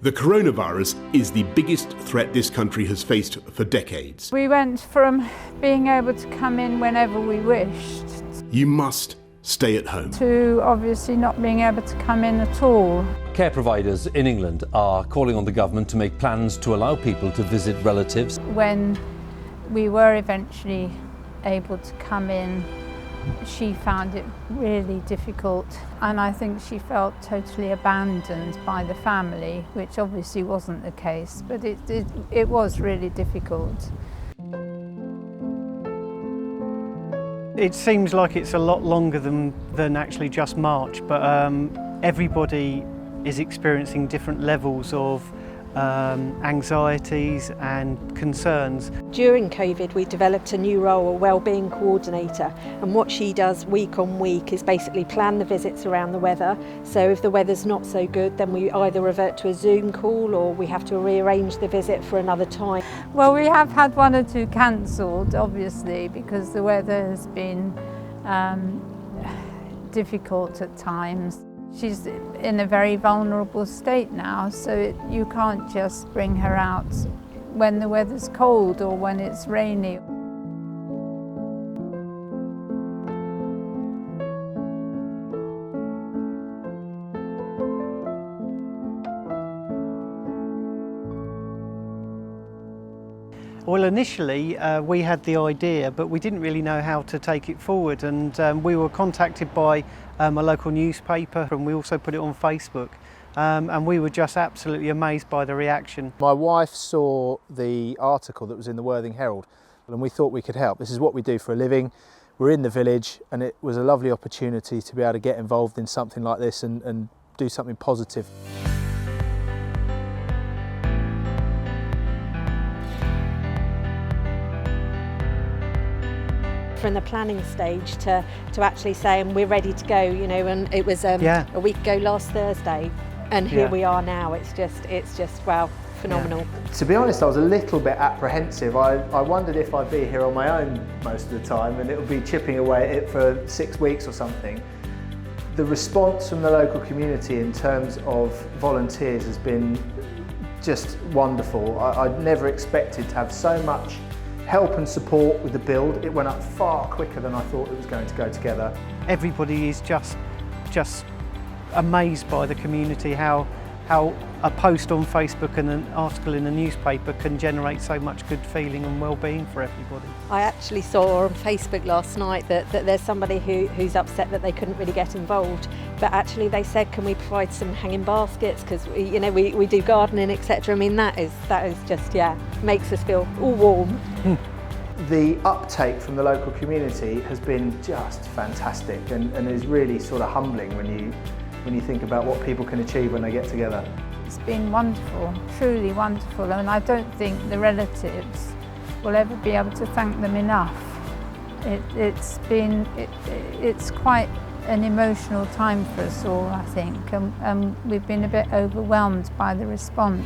The coronavirus is the biggest threat this country has faced for decades. We went from being able to come in whenever we wished You must stay at home. to obviously not being able to come in at all. Care providers in England are calling on the government to make plans to allow people to visit relatives. When we were eventually able to come in, she found it really difficult, and I think she felt totally abandoned by the family, which obviously wasn't the case, but it was really difficult. It seems like it's a lot longer than actually just March, but everybody is experiencing different levels of anxieties and concerns. During COVID, we developed a new role, a wellbeing coordinator, and what she does week on week is basically plan the visits around the weather. So if the weather's not so good, then we either revert to a Zoom call or we have to rearrange the visit for another time. Well, we have had one or two cancelled, obviously, because the weather has been difficult at times. She's in a very vulnerable state now, so you can't just bring her out when the weather's cold or when it's rainy. Well, initially we had the idea, but we didn't really know how to take it forward, and we were contacted by a local newspaper, and we also put it on Facebook, and we were just absolutely amazed by the reaction. My wife saw the article that was in the Worthing Herald, and we thought we could help. This is what we do for a living. We're in the village, and it was a lovely opportunity to be able to get involved in something like this and do something positive. From the planning stage to actually saying we're ready to go, you know, and it was a week ago last Thursday, and here we are now. It's just wow, phenomenal. Yeah. To be honest, I was a little bit apprehensive. I wondered if I'd be here on my own most of the time and it would be chipping away at it for 6 weeks or something. The response from the local community in terms of volunteers has been just wonderful. I'd never expected to have so much help and support with the build. It went up far quicker than I thought it was going to go together. Everybody is just amazed by the community, how a post on Facebook and an article in a newspaper can generate so much good feeling and well-being for everybody. I actually saw on Facebook last night that there's somebody who's upset that they couldn't really get involved, but actually they said, can we provide some hanging baskets, because we do gardening, etc. I mean, that is just, makes us feel all warm. The uptake from the local community has been just fantastic and is really sort of humbling when you think about what people can achieve when they get together. It's been wonderful, truly wonderful, and I don't think the relatives will ever be able to thank them enough. It's quite an emotional time for us all, I think, and we've been a bit overwhelmed by the response.